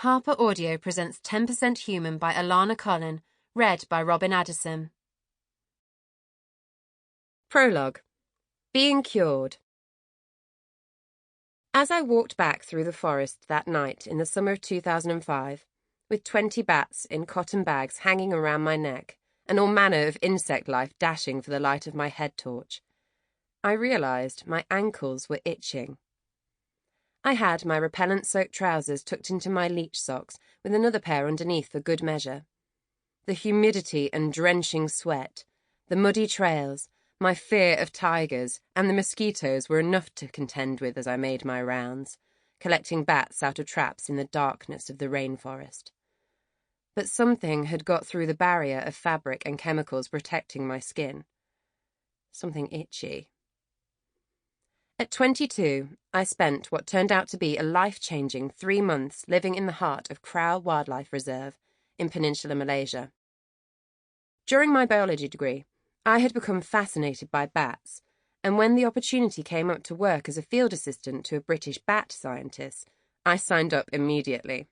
Harper Audio presents 10% Human by Alanna Collen, read by Robyn Addison. Prologue. Being Cured. As I walked back through the forest that night in the summer of 2005, with 20 bats in cotton bags hanging around my neck, and all manner of insect life dashing for the light of my head torch, I realised my ankles were itching. I had my repellent-soaked trousers tucked into my leech socks with another pair underneath for good measure. The humidity and drenching sweat, the muddy trails, my fear of tigers, and the mosquitoes were enough to contend with as I made my rounds, collecting bats out of traps in the darkness of the rainforest. But something had got through the barrier of fabric and chemicals protecting my skin. Something itchy. At 22, I spent what turned out to be a life-changing 3 months living in the heart of Krau Wildlife Reserve in Peninsular Malaysia. During my biology degree, I had become fascinated by bats, and when the opportunity came up to work as a field assistant to a British bat scientist, I signed up immediately.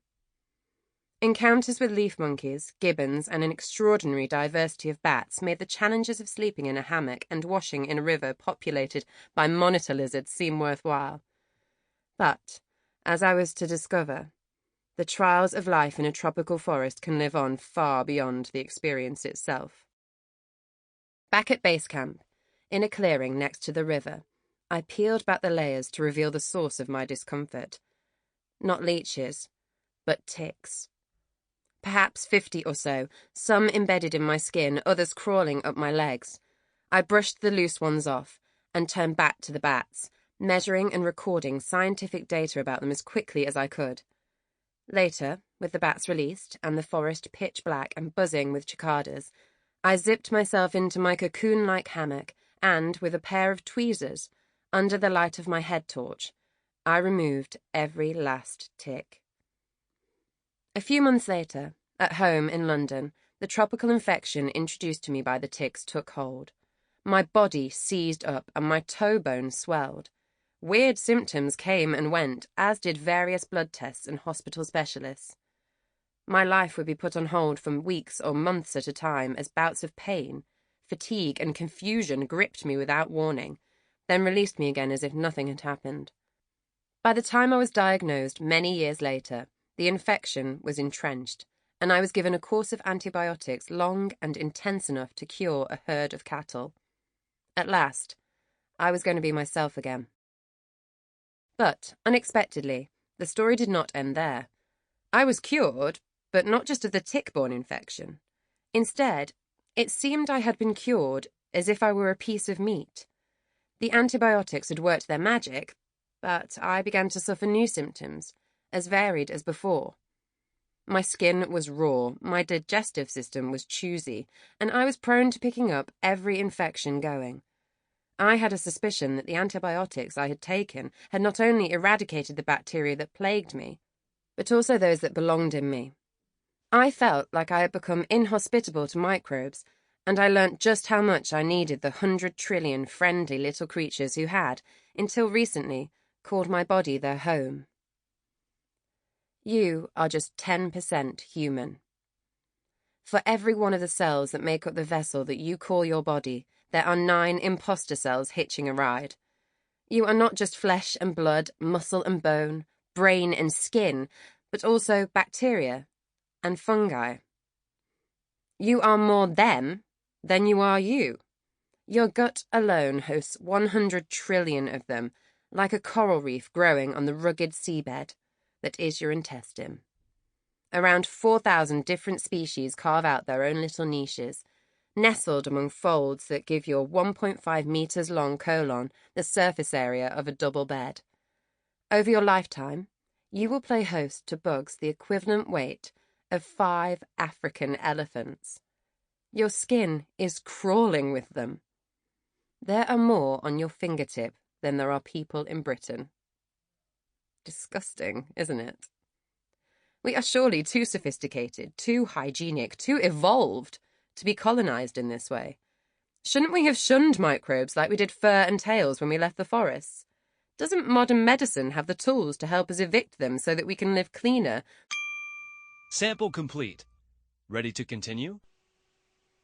Encounters with leaf monkeys, gibbons, and an extraordinary diversity of bats made the challenges of sleeping in a hammock and washing in a river populated by monitor lizards seem worthwhile. But, as I was to discover, the trials of life in a tropical forest can live on far beyond the experience itself. Back at base camp, in a clearing next to the river, I peeled back the layers to reveal the source of my discomfort. Not leeches, but ticks. Perhaps 50 or so, some embedded in my skin, others crawling up my legs. I brushed the loose ones off and turned back to the bats, measuring and recording scientific data about them as quickly as I could. Later, with the bats released and the forest pitch black and buzzing with cicadas, I zipped myself into my cocoon-like hammock and, with a pair of tweezers, under the light of my head torch, I removed every last tick. A few months later, at home in London, the tropical infection introduced to me by the ticks took hold. My body seized up and my toe bone swelled. Weird symptoms came and went, as did various blood tests and hospital specialists. My life would be put on hold for weeks or months at a time as bouts of pain, fatigue, and confusion gripped me without warning, then released me again as if nothing had happened. By the time I was diagnosed many years later, the infection was entrenched, and I was given a course of antibiotics long and intense enough to cure a herd of cattle. At last, I was going to be myself again. But, unexpectedly, the story did not end there. I was cured, but not just of the tick-borne infection. Instead, it seemed I had been cured as if I were a piece of meat. The antibiotics had worked their magic, but I began to suffer new symptoms, as varied as before. My skin was raw, my digestive system was choosy, and I was prone to picking up every infection going. I had a suspicion that the antibiotics I had taken had not only eradicated the bacteria that plagued me, but also those that belonged in me. I felt like I had become inhospitable to microbes, and I learnt just how much I needed the 100 trillion friendly little creatures who had, until recently, called my body their home. You are just 10% human. For every one of the cells that make up the vessel that you call your body, there are 9 imposter cells hitching a ride. You are not just flesh and blood, muscle and bone, brain and skin, but also bacteria and fungi. You are more them than you are you. Your gut alone hosts 100 trillion of them, like a coral reef growing on the rugged seabed that is your intestine. Around 4,000 different species carve out their own little niches, nestled among folds that give your 1.5 meters long colon the surface area of a double bed. Over your lifetime, you will play host to bugs the equivalent weight of 5 African elephants. Your skin is crawling with them. There are more on your fingertip than there are people in Britain. Disgusting, isn't it? We are surely too sophisticated, too hygienic, too evolved to be colonized in this way. Shouldn't we have shunned microbes like we did fur and tails when we left the forests? Doesn't modern medicine have the tools to help us evict them so that we can live cleaner, Sample complete. Ready to continue?